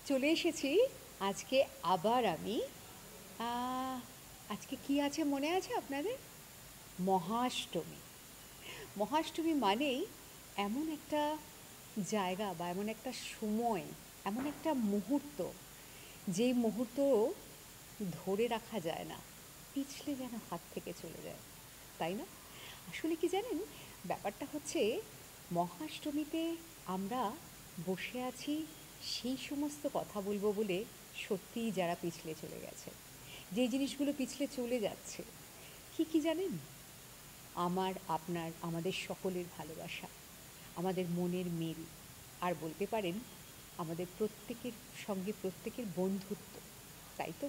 চলে এসেছি আজকে আবার আমি আজকে কি আছে মনে আছে আপনাদের? মহাষ্টমী। মহাষ্টমী মানেই এমন একটা জায়গা বা এমন একটা সময়, এমন একটা মুহূর্ত, যেই মুহূর্ত ধরে রাখা যায় না, পিছলে যেন হাত থেকে চলে যায়, তাই না? আসলে কি জানেন, ব্যাপারটা হচ্ছে মহাষ্টমীতে আমরা বসে আছি সেই সমস্ত কথা বলবো বলে সত্যিই যারা পিছলে চলে গেছে, যে জিনিসগুলো পিছলে চলে যাচ্ছে, কি কি জানেন? আমার, আপনার, আমাদের সকলের ভালোবাসা, আমাদের মনের মিল, আর বলতে পারেন আমাদের প্রত্যেকের সঙ্গে প্রত্যেকের বন্ধুত্ব, তাই তো?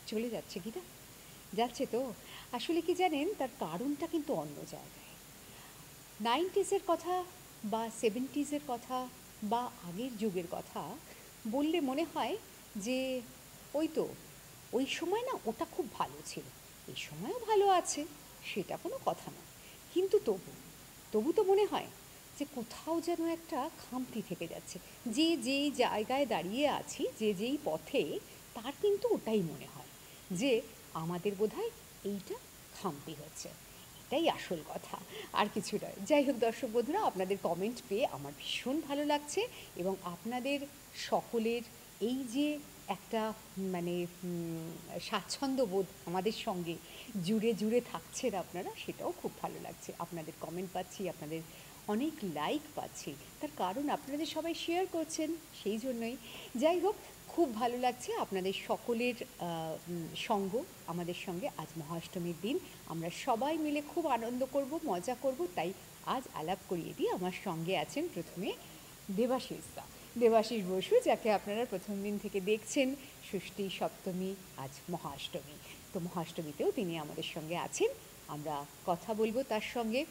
চলে যাচ্ছে কি না? যাচ্ছে তো। আসলে কি জানেন, তার কারণটা কিন্তু অন্য জায়গায়। 90s-এর কথা বা 70s-এর কথা বা আগের যুগের কথা বললে মনে হয় যে ওই তো, ওই সময় না ওটা খুব ভালো ছিল, এই সময়ও ভালো আছে, সেটা কোনো কথা না। কিন্তু তবু তবু তো মনে হয় যে কোথাও যেন একটা খামতি থেকে যাচ্ছে। যে যেই জায়গায় দাঁড়িয়ে আছি, যে যেই পথে, তার কিন্তু ওটাই মনে হয় যে আমাদের বোধহয় এইটা খামতি হচ্ছে। এটাই আসল কথা, আর কিছু নয়। যাই হোক দর্শক বন্ধুরা, আপনাদের কমেন্ট পেয়ে আমার ভীষণ ভালো লাগছে, এবং আপনাদের সকলের এই যে একটা মানে স্বাচ্ছন্দ্য বোধ আমাদের সঙ্গে জুড়ে জুড়ে থাকছেন আপনারা, সেটাও খুব ভালো লাগছে। আপনাদের কমেন্ট পাচ্ছি, আপনাদের অনেক লাইক পাচ্ছি, তার কারণ আপনাদের সবাই শেয়ার করছেন, সেই জন্যই। যাই হোক, খুব ভালো লাগছে আপনাদের সকলের সঙ্গ আমাদের সঙ্গে। আজ মহাষ্টমীর দিন আমরা সবাই মিলে খুব আনন্দ করব, মজা করব, তাই আজ আলাপ করিয়ে দিই। আমার সঙ্গে আছেন প্রথমে দেবাশিস দা, দেবাশিস বসু, যাকে আপনারা প্রথম দিন থেকে দেখছেন। ষষ্ঠী, সপ্তমী, আজ মহাষ্টমী। তো মহাষ্টমীতেও তিনি আমাদের সঙ্গে আছেন, আমরা কথা বলবো তার সঙ্গে।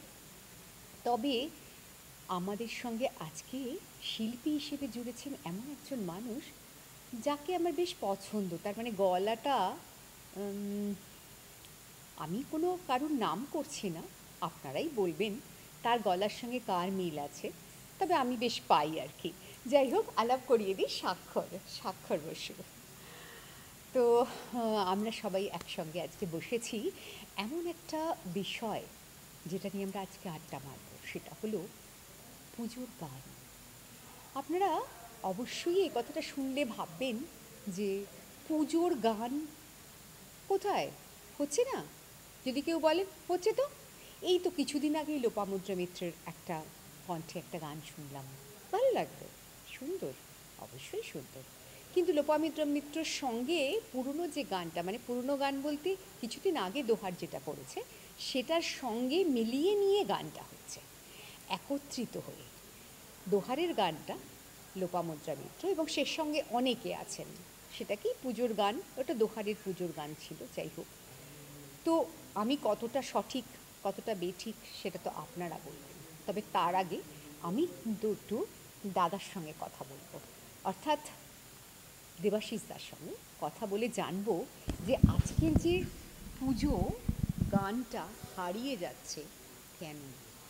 তবে আমাদের সঙ্গে আজকে শিল্পী হিসেবে জুড়েছেন এমন একজন মানুষ যাকে আমার বেশ পছন্দ। তার মানে গলাটা, আমি কোনো কারুর নাম করছি না, আপনারাই বলবেন তার গলার সঙ্গে কার মিল আছে, তবে আমি বেশ পাই আর কি। যাই হোক, আলাপ করিয়ে দিই স্বাক্ষর, স্বাক্ষর বসু। তো আমরা সবাই একসঙ্গে আজকে বসেছি এমন একটা বিষয় যেটা নিয়ে আমরা আজকে আড্ডা মারব, সেটা হলো পুজোর গান। আপনারা অবশ্যই এই কথাটা শুনলে ভাববেন যে পুজোর গান কোথায় হচ্ছে না? যদি কেউ বলেন হচ্ছে তো, এই তো কিছুদিন আগেই লোপামুদ্রা মিত্রের একটা কণ্ঠে একটা গান শুনলাম, ভালো লাগলো, সুন্দর, অবশ্যই সুন্দর। কিন্তু লোপামুদ্রা মিত্রর সঙ্গে পুরনো যে গানটা, মানে পুরনো গান বলতে কিছুদিন আগে দোহার যেটা পড়েছে, সেটার সঙ্গে মিলিয়ে নিয়ে গানটা হচ্ছে একত্রিত হয়ে। দোহারের গানটা লোপামুদ্রা মিত্র, এবং সে সঙ্গে অনেকে আছেন। সেটা কি পুজোর গান, ওটা দোহারের পুজোর গান ছিল, যাই হোক। তো আমি কতটা সঠিক কতটা বেঠিক সেটা তো আপনারা বলবেন, তবে তার আগে আমি কিন্তু একটু দাদার সঙ্গে কথা বলবো, অর্থাৎ দেবাশিস দার সঙ্গে কথা বলে জানবো যে আজকের যে পুজো গানটা হারিয়ে যাচ্ছে কেন,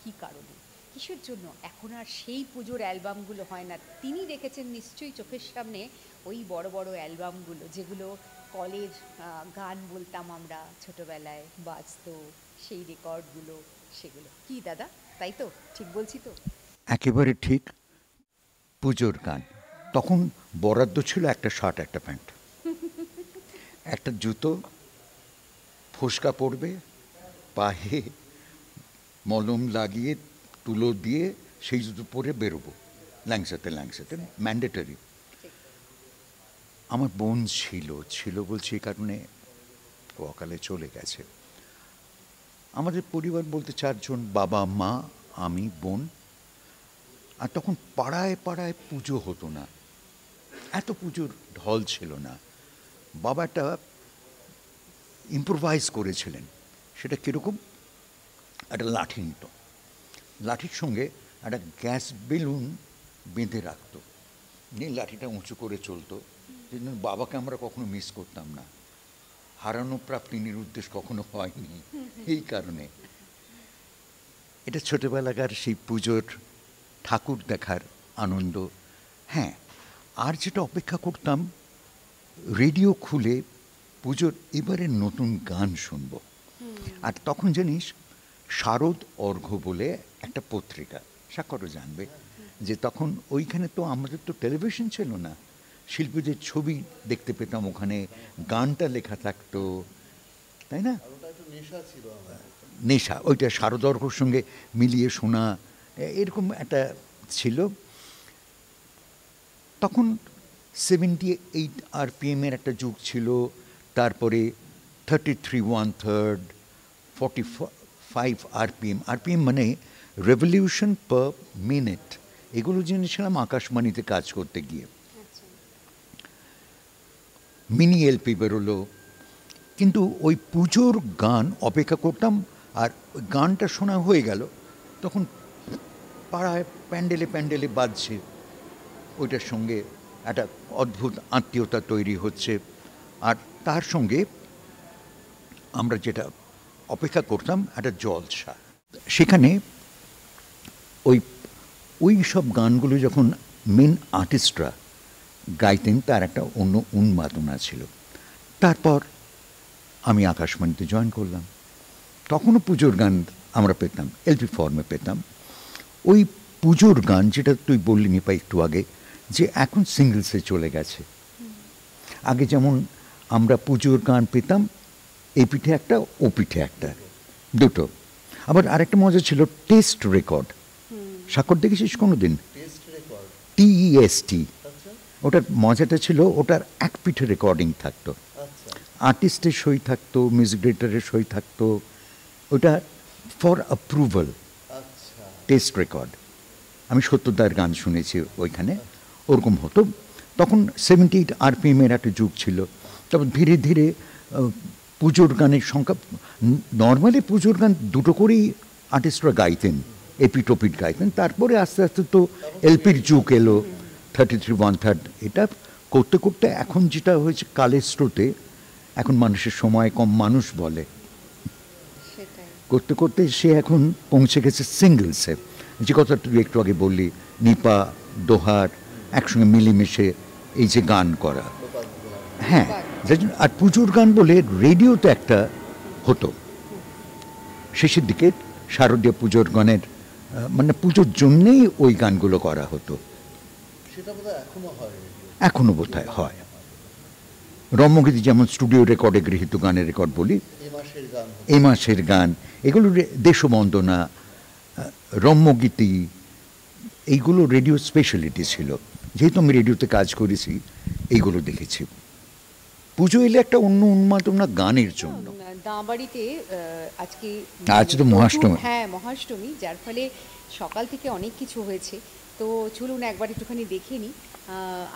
কী কারণে, কিসের জন্য এখন আর সেই পুজোর অ্যালবামগুলো হয় না। তিনি রেখেছেন নিশ্চয়ই চোখের সামনে ওই বড় বড় অ্যালবামগুলো, যেগুলো কলের গান বলতাম আমরা ছোটোবেলায়, বাজতো সেই রেকর্ডগুলো, সেগুলো কি দাদা, তাই তো? ঠিক বলছি তো? একেবারে ঠিক। পুজোর গান তখন বরাদ্দ ছিল একটা শার্ট একটা প্যান্ট, একটা জুতো, ফোসকা পড়বে পায়ে, মলম লাগিয়ে তুলো দিয়ে সেই জুতো পরে বেরোবো ল্যাংসাতে ল্যাংসাতে, ম্যান্ডেটরি। ঠিক। আমার বোন ছিল, ছিল বলছি এই কারণে ও অকালে চলে গেছে। আমাদের পরিবার বলতে চারজন, বাবা মা আমি বোন। আর তখন পাড়ায় পাড়ায় পুজো হতো না, এত পুজোর ঢল ছিল না। বাবা একটা ইম্প্রোভাইজ করেছিলেন। সেটা কীরকম, একটা লাঠি নিত, লাঠির সঙ্গে একটা গ্যাস বেলুন বেঁধে রাখতো, নিয়ে লাঠিটা উঁচু করে চলতো। যেন বাবাকে আমরা কখনো মিস করতাম না, হারানো প্রাপ্তি নিরুদ্দেশ কখনো হয়নি এই কারণে। এটা ছোটোবেলাকার সেই পুজোর ঠাকুর দেখার আনন্দ। হ্যাঁ, আর যেটা অপেক্ষা করতাম, রেডিও খুলে পুজোর এবারের নতুন গান শুনবো। আর তখন জানিস শারদ অর্ঘ্য বলে একটা পত্রিকা, সাক্ষরও জানবে, যে তখন ওইখানে তো আমাদের তো টেলিভিশন ছিল না, শিল্পীদের ছবি দেখতে পেতাম ওখানে, গানটা লেখা থাকতো, তাই না? নেশা, ওইটা শারদ অর্ঘ্যর সঙ্গে মিলিয়ে শোনা, এরকম একটা ছিল। তখন 78 RPM-এর একটা যুগ ছিল, তারপরে 33 1/3, 45 RPM। RPM মানে রেভলিউশন পার মিনিট, এগুলো জেনেছিলাম আকাশবাণীতে কাজ করতে গিয়ে। মিনি এলপি বেরোলো, কিন্তু ওই পুজোর গান অপেক্ষা করতাম। আর ওই গানটা শোনা হয়ে গেল, তখন পাড়ায় প্যান্ডেলে প্যান্ডেলে বাজছে, ওইটার সঙ্গে একটা অদ্ভুত আত্মীয়তা তৈরি হচ্ছে। আর তার সঙ্গে আমরা যেটা অপেক্ষা করতাম একটা জলসা, সেখানে ওই সব গানগুলো যখন মেন আর্টিস্টরা গাইতেন তার একটা অন্য উন্মাদনা ছিল। তারপর আমি আকাশবাণীতে জয়েন করলাম, তখনও পুজোর গান আমরা পেতাম, এলপি ফর্মে পেতাম। ওই পুজোর গান যেটা তুই বললি নিপা একটু আগে, যে এখন সিঙ্গলসে চলে গেছে। আগে যেমন আমরা পুজোর গান পেতাম এই পিঠে একটা, ও পিঠে একটা, দুটো। আবার আরেকটা মজা ছিল টেস্ট রেকর্ড। স্বাক্ষর দেখেছিস কোনো দিন? TEST, ওটার মজাটা ছিল ওটার এক পিঠে রেকর্ডিং থাকতো, আর্টিস্টের সই থাকতো, মিউজিক ডিরেক্টরের সই থাকতো, ওটা ফর অ্যাপ্রুভাল টেস্ট রেকর্ড। আমি সত্যদার গান শুনেছি ওইখানে, ওরকম হতো। তখন 78 RPM-এর একটা যুগ ছিল। তখন ধীরে ধীরে পুজোর গানের সংখ্যা, নর্মালি পুজোর গান দুটো করেই আর্টিস্টরা গাইতেন, এপিটোপিট গাইতেন। তারপরে আস্তে আস্তে তো এলপির যুগ এলো, 33 1/3। এটা করতে করতে এখন যেটা হয়েছে কালের স্রোতে, এখন মানুষের সময় কম, মানুষ বলে, করতে করতে সে এখন পৌঁছে গেছে সিঙ্গলসে। যে কথা তুই একটু আগে বললি, নিপা দোহার একসঙ্গে মিলেমিশে এই যে গান করা, হ্যাঁ। আর পুজোর গান বলে রেডিওতে একটা হতো শেষের দিকে, শারদীয় পুজোর গানের, মানে পুজোর জন্যেই ওই গানগুলো করা হতো। এখনো বোধহয় হয়। রম্যগীতি যেমন স্টুডিও রেকর্ডে গৃহীত গানের রেকর্ড বলি, এ মাসের গান, এগুলো দেশবন্দনা, রম্যগীতি, এইগুলো রেডিও স্পেশালিটি ছিল। যেহেতু আমি রেডিওতে কাজ করেছি, এইগুলো দেখেছি। পুজো এলে একটা অন্য উন্মাদনা গানের জন্য। দাঁবাড়িতে আজ তো মহাষ্টমী, হ্যাঁ মহাষ্টমী, যার ফলে সকাল থেকে অনেক কিছু হয়েছে। তো চলুন একবার একটুখানি দেখে নিই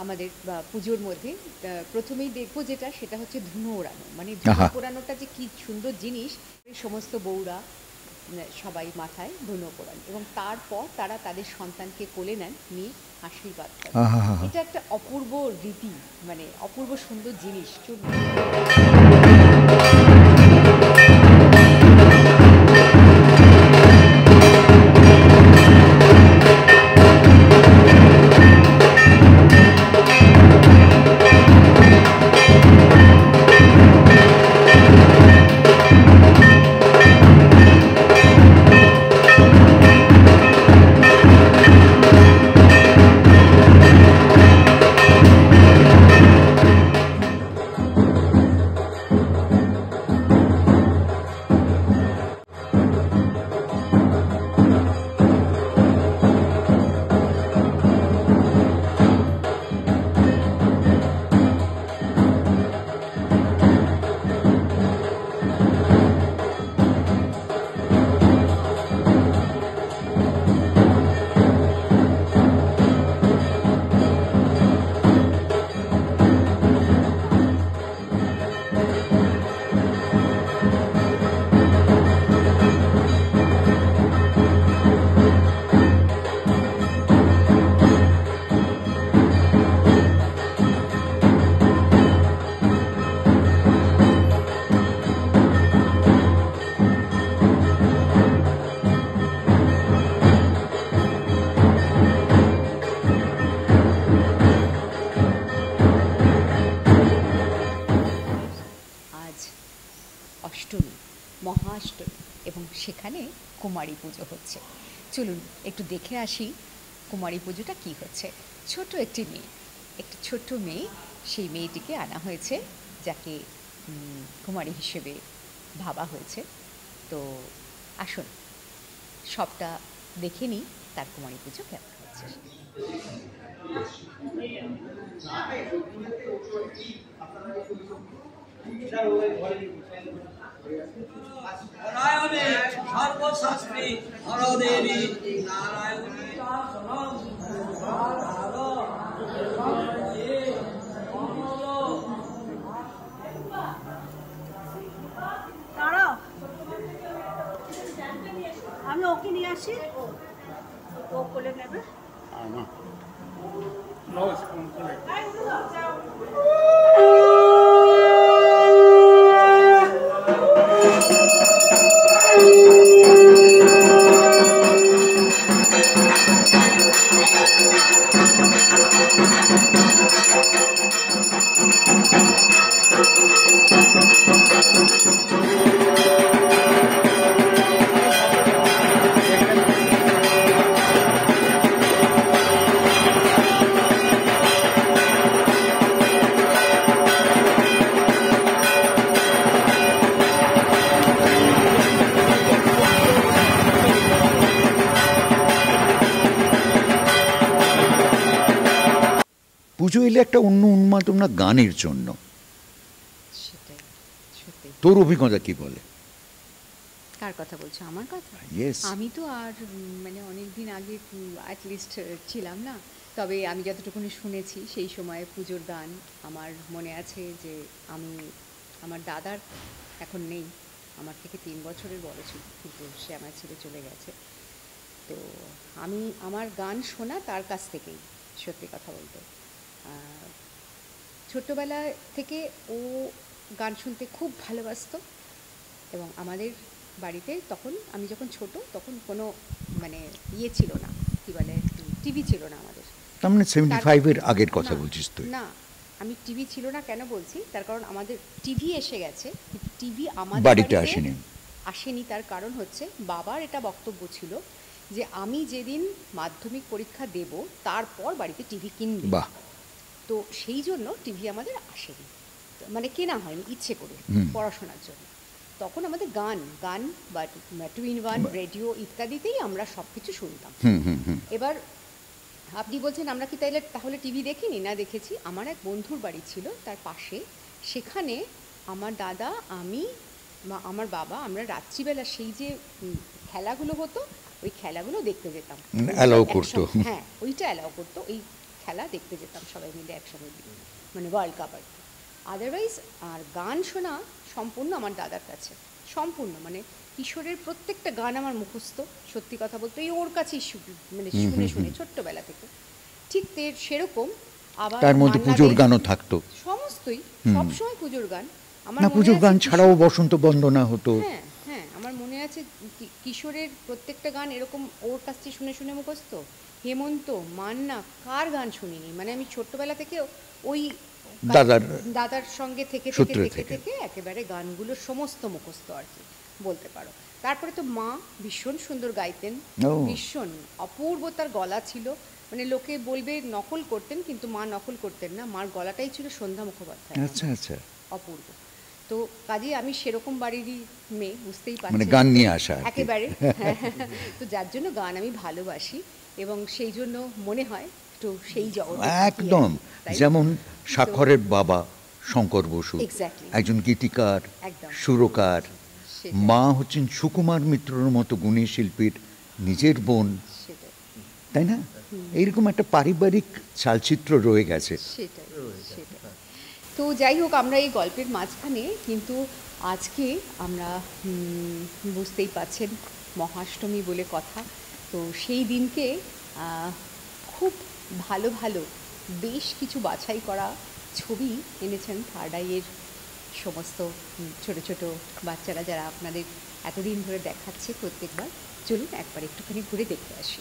আমাদের পুজোর মধ্যে। প্রথমেই দেখবো যেটা, সেটা হচ্ছে ধুনো ওড়ানো। মানে ধুনো পোড়ানোটা যে কি সুন্দর জিনিস, সমস্ত বউরা সবাই মাথায় ধুনো পোড়ান এবং তারপর তারা তাদের সন্তানকে কোলে নেন, নিয়ে আশীর্বাদ করেন। এটা একটা অপূর্ব রীতি, মানে অপূর্ব সুন্দর জিনিস। কুমারী পুজো হচ্ছে। চলুন একটু দেখে আসি কুমারী পুজোটা কী হচ্ছে। ছোট একটি মেয়ে, একটি ছোট্ট মেয়ে, সেই মেয়েটিকে আনা হয়েছে যাকে কুমারী হিসেবে ভাবা হয়েছে। তো আসুন সবটা দেখে নিই তার কুমারী পুজো কেমন হচ্ছে। নারায়ণে সর্বশাস্ত্রী হরদেবী নারায়ণী শাসনম দাঁড়াও, আমি ওকে নিয়ে আসি, ও কোলে নেবে। পুজো এলে একটা অন্য উন্মাদনা গানের জন্য। সেটাই, সত্যি। তোর অভিজ্ঞতা কি বলে? কার কথা বলছো? আমার কথা? Yes. আমি তো আর মানে অনেক দিন আগে অ্যাটলিস্ট ছিলাম না, তবে আমি যতটুকুনি শুনেছি সেই সময়ে পুজোর গান আমার মনে আছে যে আমি আমার দাদার, এখন নেই, আমার থেকে 3 বছরের বড় ছিল, কিন্তু সে আমার ছেড়ে চলে গেছে। তো আমি আমার গান শোনা তার কাছ থেকেই, সত্যি কথা বলতে। ছোট্টবেলা থেকে ও গান শুনতে খুব ভালোবাসতো, এবং আমাদের বাড়িতে তখন, আমি যখন ছোট তখন কোনো মানে ইয়ে ছিল না, কী বলে, টিভি ছিল না আমাদের। তার মানে 75-এর আগের কথা না, বলছিস তুই? না, আমি টিভি ছিল না কেন বলছি, তার কারণ আমাদের টিভি এসে গেছে, কিন্তু টিভি আমাদের বাড়িতে আসেনি। আসেনি। তার কারণ হচ্ছে বাবার এটা বক্তব্য ছিল যে আমি যেদিন মাধ্যমিক পরীক্ষা দেব তারপর বাড়িতে টিভি কিনবে। বাহ। তো সেই জন্য টিভি আমাদের আসেনি, মানে কেনা হয়নি ইচ্ছে করে পড়াশোনার জন্য। তখন আমাদের গান গান বা 2-in-1 রেডিও ইত্যাদিতেই আমরা সব কিছু শুনতাম। এবার আপনি বলছেন আমরা কি তাহলে টিভি দেখিনি? না, দেখেছি। আমার এক বন্ধুর বাড়ি ছিল তার পাশে, সেখানে আমার দাদা, আমি, আমার বাবা, আমরা রাত্রিবেলা সেই যে খেলাগুলো হতো ওই খেলাগুলো দেখতে যেতাম। অ্যালাউ করতো? হ্যাঁ, ওইটা অ্যালাউ করতো, ওই খেলা দেখতে যেতাম সবাই মিলে একসঙ্গে, মানে ওয়ার্ল্ড কাপ আর কি। আদারওয়াইজ আর গান শোনা সম্পূর্ণ আমার দাদার কাছে, সম্পূর্ণ, মানে কিশোরের প্রত্যেকটা গান আমার মুখস্থ, সত্যি কথা বলতে এই ওর কাছেই মানে শুনে শুনে ছোট্টবেলা থেকে। ঠিক সেরকম আবার তার মধ্যে পুজোর গানও থাকতো? সমস্তই, সবসময় পুজোর গান। আমার না, পুজোর গান ছাড়াও বসন্ত বন্দনা হতো। হ্যাঁ হ্যাঁ, আমার মনে আছে কিশোরের প্রত্যেকটা গান এরকম ওর কাছ থেকে শুনে শুনে মুখস্থ। হেমন্ত, মান্না, কার গান শুনিনি? মানে আমি ছোট্টবেলা থেকে ওই দাদার সঙ্গে থেকে থেকে একেবারে গানগুলো সমস্ত মুখস্থ আর কি বলতে পারো। তারপরে তো মা ভীষণ সুন্দর গাইতেন, ভীষণ অপূর্ব তার গলা ছিল, মানে লোকে বলবে নকল করতেন, কিন্তু মা নকল করতেন না, মার গলাটাই ছিল সন্ধ্যা মুখোপাধ্যায়। আচ্ছা আচ্ছা, অপূর্ব। তো কাজেই আমি সেরকম বাড়িরই মেয়ে, বুঝতেই পারছি, মানে গান নিয়ে আসা একেবারে। তো যার জন্য গান আমি ভালোবাসি, এবং সেই জন্য মনে হয় একটু সেই জগৎ একদম। যেমন স্বাক্ষরের বাবা শঙ্কর বসু একজন গীতিকার, সুরকার, মা হচ্ছেন সুকুমার মিত্রর মতো গুণী শিল্পীর নিজের বোন, তাই না? এইরকম একটা পারিবারিক চালচিত্র রয়ে গেছে। সেটাই সেটাই। তো যাই হোক, আমরা এই গল্পের মাঝখানে কিন্তু আজকে আমরা বুঝতেই পাচ্ছেন মহাষ্টমী বলে কথা। তো সেই দিনকে খুব ভালো ভালো বেশ কিছু বাছাই করা ছবি এনেছেন থার্ড আইয়ের সমস্ত ছোট ছোট বাচ্চারা, যারা আপনাদের এতদিন ধরে দেখাচ্ছে প্রত্যেকবার। চলুন একবার একটুখানি ঘুরে দেখতে আসি।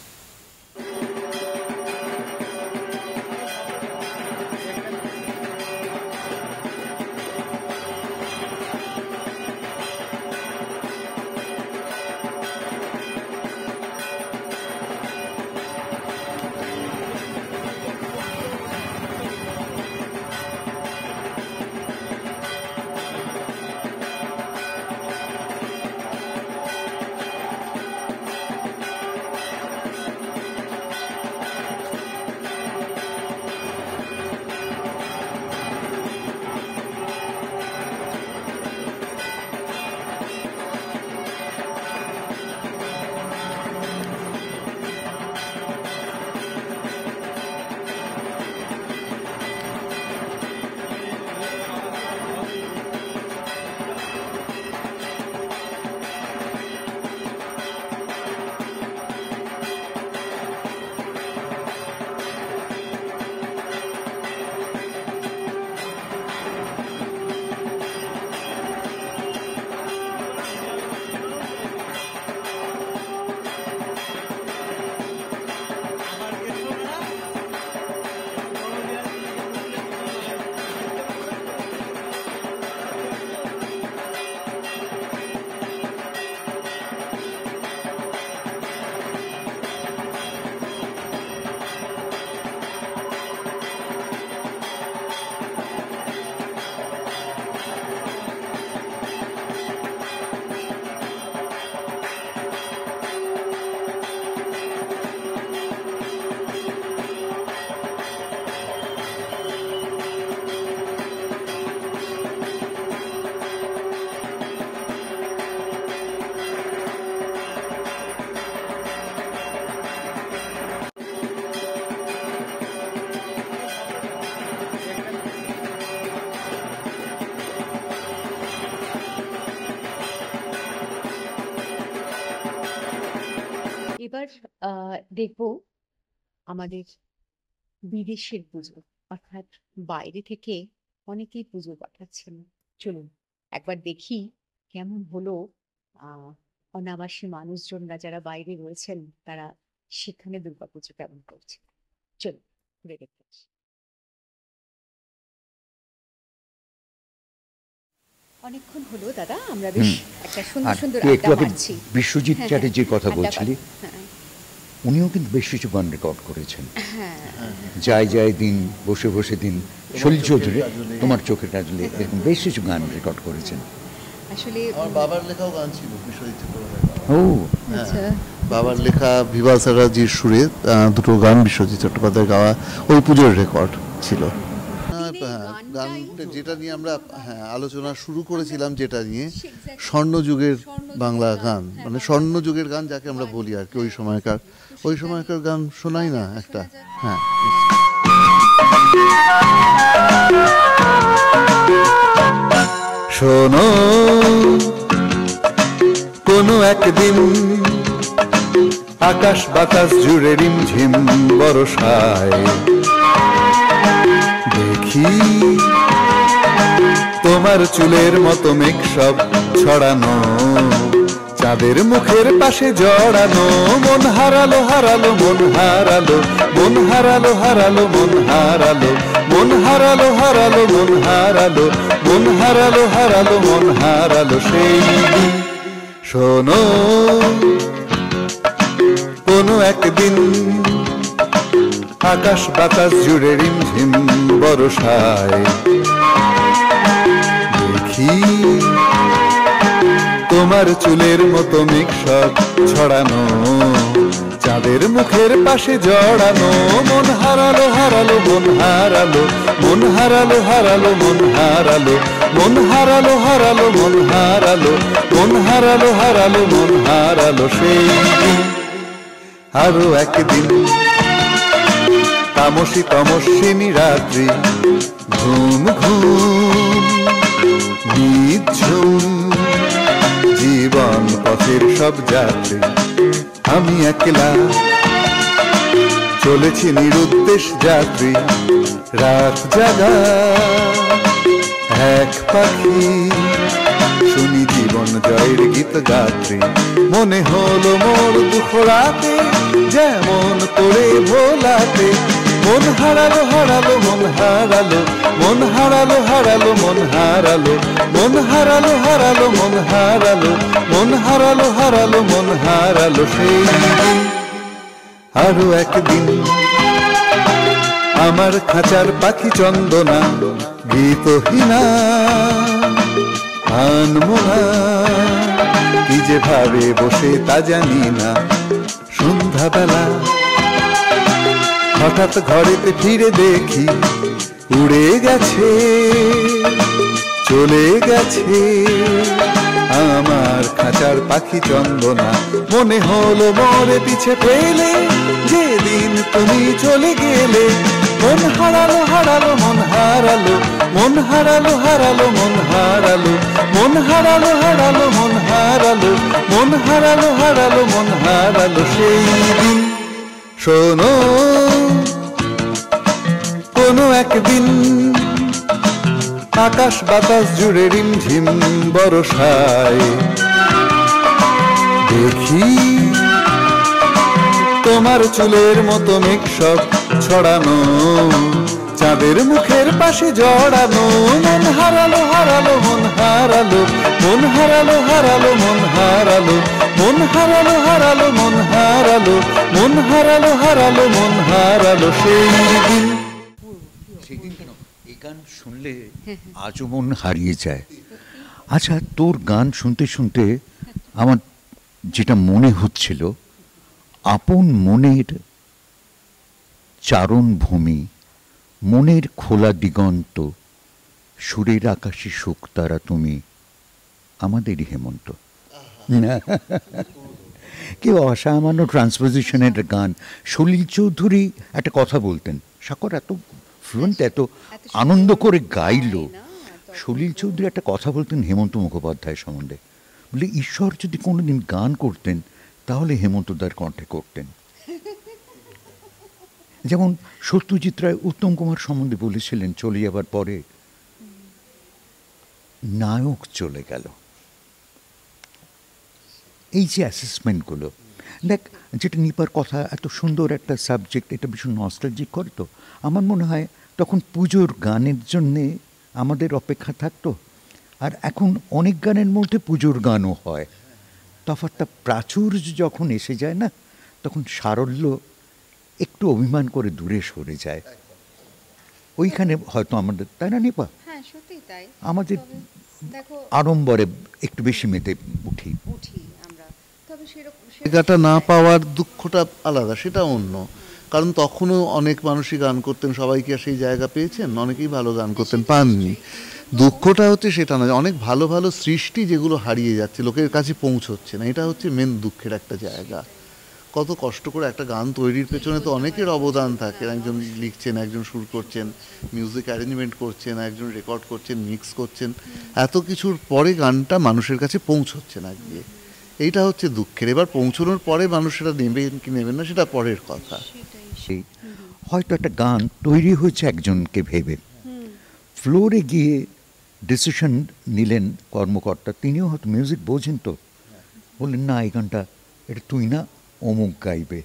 দেখব আমাদের বিদেশের পুজো, অর্থাৎ বাইরে থেকে অনেকেই পুজো পাঠাচ্ছেন। চলুন একবার দেখি কেমন হলো আহ অনাবাসী মানুষজনরা যারা বাইরে রয়েছেন তারা সেখানে দুর্গাপুজো কেমন করছে। চলুন ঘুরে দেখতে আসি। অনেকক্ষণ হলো দাদা, আমরা বেশ একটা সুন্দর আর সুন্দর তুই একটু আড্ডা আগে মারছি। বিশ্বজিৎ হ্যাঁ, চ্যাটার্জির কথা আড্ডা বলছিলি, হ্যাঁ উনিও কিন্তু বেশ কিছু গান রেকর্ড করেছেন। হ্যাঁ যায় যায় দিন, বসে বসে দিন, সলিল চৌধুরী, তোমার চোখের কাজলে, এরকম বেশ কিছু গান রেকর্ড করেছেন। আসলে আমার বাবার লেখাও গান ছিল বিশ্বজিৎ চট্টোপাধ্যায়ের। ও আচ্ছা বাবার লেখা বিভাস রাজির সুরে দুটো গান বিশ্বজিৎ চট্টোপাধ্যায়ের গাওয়া ওই পুজোর রেকর্ড ছিল। গানটা যেটা নিয়ে আমরা আলোচনা শুরু করেছিলাম, যেটা নিয়ে স্বর্ণযুগের বাংলা গান, মানে স্বর্ণযুগের গান যাকে আমরা বলি আর কি, ওই সময়কার গান শোনাই না একটা। হ্যাঁ, শোনো কোনো একদিন আকাশ বাতাস জুড়ে রিমঝিম বরষায় দেখি তোমার চুলের মতো মেঘ সব ছড়ানো, চাঁদের মুখের পাশে জড়ানো, মন হারালো হারালো মন হারালো, মন হারালো হারালো মন হারালো, মন হারালো হারালো মন হারালো, মন হারালো হারালো মন হারালো সেই দিন। শোনো কোনো একদিন আকাশ বাতাস জুড়ে রিমঝিম বরষায় দেখি তোমার চুলের মতো মেঘ সব ছড়ানো, চাঁদের মুখের পাশে জড়ানো, মন হারালো হারালো মন হারালো, মন হারালো হারালো মন হারালো, মন হারালো হারালো মন হারালো, মন হারালো হারালো মন হারালো সেই দিন। আরো একদিন তামসী তমস্বিনী রাত্রি, ঘুম ঘুম নিঝুম জীবন পথের সব যাত্রী, আমি একলা চলেছি নিরুদ্দেশ যাত্রী, রাত জাগা এক পাখি, শুনি জীবন জয়ের গীত গাত্রী, মনে হলো মোর দুঃখ রাতে যেমন করে ভোলাতে, মন হারালো হারালো মন হারালো, মন হারালো হারালো মন হারালো, মন হারালো হারালো মন হারালো, মন হারালো হারালো মন হারালো সেই দিন। আরো একদিন আমার খাঁচার পাখি চন্দনা গীতহীনা আনমোনা, কি যে ভাবে বসে তা জানি না, সন্ধ্যাবেলা হঠাৎ ঘরেতে ফিরে দেখি উড়ে গেছে চলে গেছে আমার খাঁচার পাখি চন্দনা, মনে হলো মোরে পিছে ফেলে যেদিন তুমি চলে গেলে, মন হারালো হারালো মন হারালো, মন হারালো হারালো মন হারালো, মন হারালো হারালো মন হারালো, মন হারালো হারালো মন হারালো সেই দিন। শোনো কোনো একদিন আকাশ বাতাস জুড়ে রিমঝিম বরষায় দেখি তোমার চুলের মতো মেঘ সব ছড়ানো, চাঁদের মুখের পাশে জড়ানো, মন হারালো হারালো মন হারালো, মন হারালো হারালো মন হারালো, মন হারালো হারালো মন হারালো, মন হারালো হারালো মন হারালো সেই দিন। সেদিন কেন এই গান শুনলে আজও মন হারিয়ে যায়। আচ্ছা, তোর গান শুনতে শুনতে আমার যেটা মনে হচ্ছিল, আপন মনের চারণ ভূমি, মনের খোলা দিগন্ত, সুরের আকাশে শুকতারা তুমি, আমাদেরই হেমন্ত। কি অসামান্য ট্রান্সপোজিশনের গান। সলিল চৌধুরী একটা কথা বলতেন, সাকর এত ফ্লুয়েন্ট, এত আনন্দ করে গাইলো। সলিল চৌধুরী একটা কথা বলতেন হেমন্ত মুখোপাধ্যায় সম্বন্ধে, বলে ঈশ্বর যদি কোনোদিন গান করতেন তাহলে হেমন্তদার কণ্ঠে করতেন। যেমন সত্যজিৎ রায় উত্তম কুমার সম্বন্ধে বলেছিলেন চলে যাবার পরে, নায়ক চলে গেল। এই যে অ্যাসেসমেন্টগুলো, দেখ যেটা নিপার কথা, এত সুন্দর একটা সাবজেক্ট, এটা ভীষণ নস্টালজিক করে। তো আমার মনে হয় তখন পুজোর গানের জন্যে আমাদের অপেক্ষা থাকতো, আর এখন অনেক গানের মধ্যে পুজোর গানও হয়। তফাৎটা প্রাচুর্য যখন এসে যায় না, তখন সারল্য একটু অভিমান করে দূরে সরে যায়। ওইখানে হয়তো আমাদের, তাই না নিপা, হ্যাঁ সত্যিই তাই, আমাদের দেখো আড়ম্বরে একটু বেশি মেতে উঠি। আমরা, তবে সেরকম জায়গাটা না পাওয়ার দুঃখটা আলাদা, সেটা অন্য। কারণ তখনও অনেক মানুষই গান করতেন, সবাই কি আর সেই জায়গা পেয়েছেন? অনেকেই ভালো গান করতেন, পাননি। দুঃখটা হচ্ছে সেটা নয়, অনেক ভালো ভালো সৃষ্টি যেগুলো হারিয়ে যাচ্ছে, লোকের কাছে পৌঁছচ্ছে না, এটা হচ্ছে মেন দুঃখের একটা জায়গা। কত কষ্ট করে একটা গান তৈরির পেছনে তো অনেকের অবদান থাকে, একজন লিখছেন, একজন সুর করছেন, মিউজিক অ্যারেঞ্জমেন্ট করছেন, একজন রেকর্ড করছেন, মিক্স করছেন, এত কিছুর পরে গানটা মানুষের কাছে পৌঁছচ্ছে না গিয়ে, এইটা হচ্ছে দুঃখের। এবার পৌঁছানোর পরে মানুষ সেটা নেবেন কি নেবেন না সেটা পরের কথা। সেই হয়তো একটা গান তৈরি হয়েছে একজনকে ভেবে, ফ্লোরে গিয়ে ডিসিশন নিলেন কর্মকর্তা, তিনিও হয়তো মিউজিক বোঝেন, তো বললেন না এই গানটা এটা তুই না অমুক গাইবে।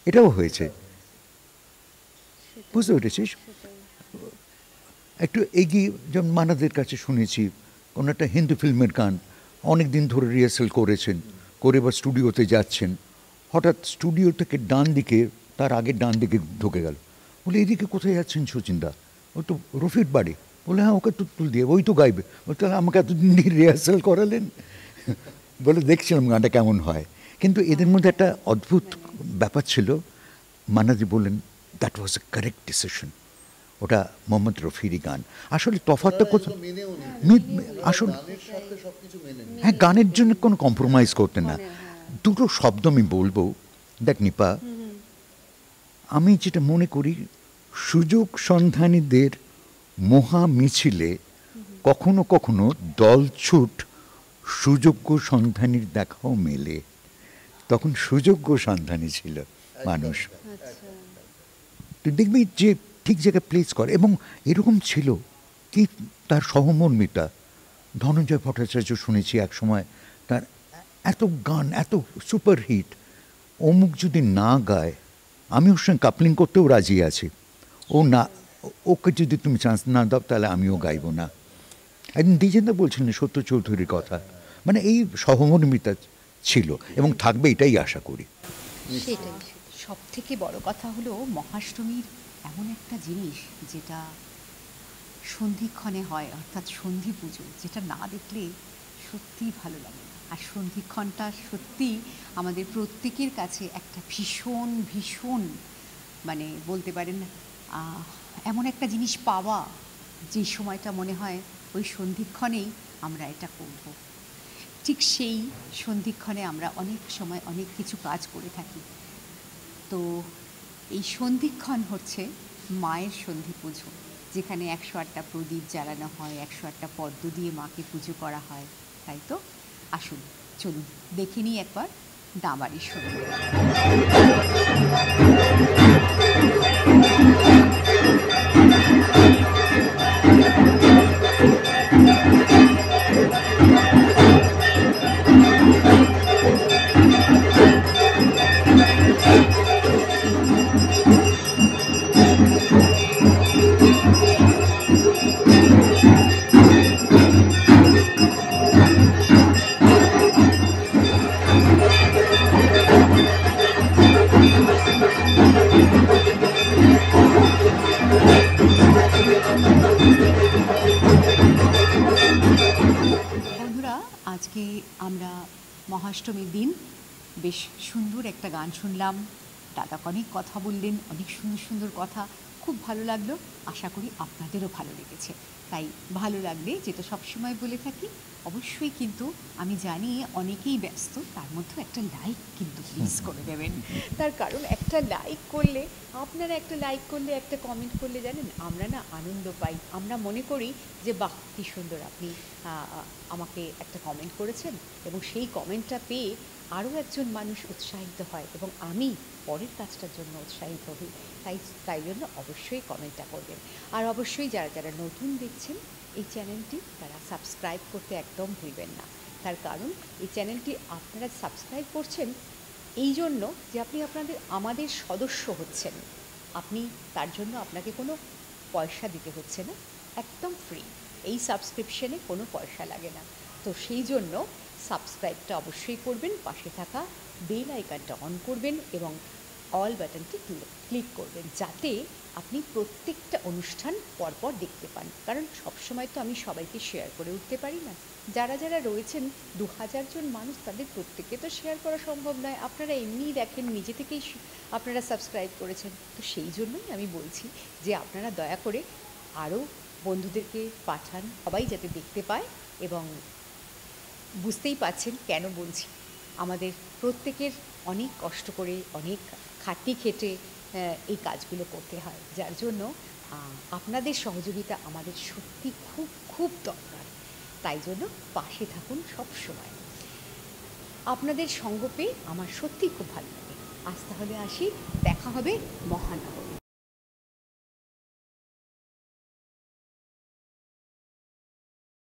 এটাও হয়েছে, বুঝতে পেরেছিস? একটু এগিয়ে যেমন মানাদের কাছে শুনেছি, কোনো একটা হিন্দি ফিল্মের গান অনেক দিন ধরে রিহার্সাল করেছেন, করে বা স্টুডিওতে যাচ্ছেন, হঠাৎ স্টুডিও থেকে ডান দিকে, তার আগে ডান দিকে ঢুকে গেল, বলে এদিকে কোথায় যাচ্ছেন শচীনদা? ও তো রফির বাড়ি। বলে হ্যাঁ ওকে তো তুল দিয়ে, ওই তো গাইবে। বলে তাহলে আমাকে এতদিন রিহার্সাল করালেন। বলে দেখছিলাম গানটা কেমন হয়। কিন্তু এদের মধ্যে একটা অদ্ভুত ব্যাপার ছিল, মানাদি বললেন that was A correct decision, ওটা মোহাম্মদ রফিরই গান। আসলে তফাৎটা কোথাও, আসলে হ্যাঁ গানের জন্য কোনো কম্প্রোমাইজ করতেন না। দুটো শব্দ আমি বলবো, দেখ নিপা, আমি যেটা মনে করি সুযোগ সন্ধানীদের মহা মিছিলে কখনো কখনো দলছুট সুযোগ্য সন্ধানীর দেখাও মেলে। তখন সুযোগ্য সন্ধানী ছিল মানুষ, তুই দেখবি যে ঠিক জায়গায় প্লেস করে। এবং এরকম ছিল কি তার সহমর্মিতা, ধনঞ্জয় ভট্টাচার্য শুনেছি এক সময় তার এত গান, এত সুপারহিট, অমুক যদি না গায় আমি ওর সঙ্গে কাপলিং করতেও রাজি আছি, ও না, ওকে যদি তুমি চান্স না দাও তাহলে আমিও গাইব না। একদিন দ্বিজেন্দা বলছিলেন সত্য চৌধুরীর কথা, মানে এই সহমর্মিতা ছিল এবং থাকবে, এটাই আশা করি। সেটাই সব থেকে বড় কথা হলো মহাষ্টমীর এমন একটা জিনিস যেটা সন্ধিক্ষণে হয়, অর্থাৎ সন্ধি পুজো, যেটা না দেখলে সত্যিই ভালো লাগে না। আর সন্ধিক্ষণটা সত্যি আমাদের প্রত্যেকের কাছে একটা ভীষণ ভীষণ, মানে বলতে পারেন এমন একটা জিনিস পাওয়া, যে সময়টা মনে হয় ওই সন্ধিক্ষণেই আমরা এটা করব। ঠিক সেই সন্ধিক্ষণে আমরা অনেক সময় অনেক কিছু কাজ করে থাকি। তো এই সন্ধিক্ষণ হচ্ছে মায়ের সন্ধি পুজো, যেখানে 108টা প্রদীপ জ্বালানো হয়, 108টা পদ্ম দিয়ে মাকে পুজো করা হয়, তাই তো? আসুন চলুন দেখে নিই একবার দামারির সন্ধি। আজকে আমরা মহাষ্টমীর দিন বেশ সুন্দর একটা গান শুনলাম, দাদা অনেক কথা বললেন, অনেক সুন্দর সুন্দর কথা, খুব ভালো লাগলো। আশা করি আপনাদেরও ভালো লেগেছে। তাই ভালো লাগলে, যেটা সবসময় বলে থাকি, অবশ্যই কিন্তু আমি জানি অনেকেই ব্যস্ত, তার মধ্যে একটা লাইক কিন্তু প্লিজ করে দেবেন। তার কারণ একটা লাইক করলে, আপনারা একটা লাইক করলে, একটা কমেন্ট করলে, জানেন আমরা না আনন্দ পাই। আমরা মনে করি যে বাহ কী সুন্দর আপনি আমাকে একটা কমেন্ট করেছেন, এবং সেই কমেন্টটা পেয়ে আরও একজন মানুষ উৎসাহিত হয় এবং আমি পরের কাজটার জন্য উৎসাহিত হই। তাই জন্য অবশ্যই কমেন্টটা করবেন। আর অবশ্যই যারা যারা নতুন দেখছেন এই চ্যানেলটি, তারা সাবস্ক্রাইব করতে একদম ভুলবেন না। তার কারণ এই চ্যানেলটি আপনারা সাবস্ক্রাইব করছেন এই জন্য যে আপনি আমাদের সদস্য হচ্ছেন। আপনি তার জন্য আপনাকে কোনো পয়সা দিতে হচ্ছে না, একদম ফ্রি। এই সাবস্ক্রিপশনে কোনো পয়সা লাগে না। তো সেই জন্য সাবস্ক্রাইবটা অবশ্যই করবেন, পাশে থাকা বেল আইকনটা অন করবেন এবং অল বাটনটি ক্লিক করবেন, যাতে আপনি প্রত্যেকটা অনুষ্ঠান পরপর দেখতে পান। কারণ সবসময় তো আমি সবাইকে শেয়ার করে উঠতে পারি না। যারা যারা রয়েছেন 2000 জন মানুষ, তাদের প্রত্যেককে তো শেয়ার করা সম্ভব নয়। আপনারা এমনিই দেখেন, নিজে থেকেই আপনারা সাবস্ক্রাইব করেছেন। তো সেই জন্যই আমি বলছি যে আপনারা দয়া করে আরও বন্ধুদেরকে পাঠান, সবাই যাতে দেখতে পায়। এবং বুঝতেই পারছেন কেন বলছি, আমাদের প্রত্যেকের অনেক কষ্ট করে, অনেক খাটনি খেটে এই কাজগুলো করতে হয়, যার জন্য আপনাদের সহযোগিতা আমাদের সত্যি খুব খুব দরকার। তাই জন্য পাশে থাকুন সব সময়। আপনাদের সঙ্গ পেয়ে আমার সত্যিই খুব ভালো লাগে। আজ তাহলে আসি, দেখা হবে মহানগরে।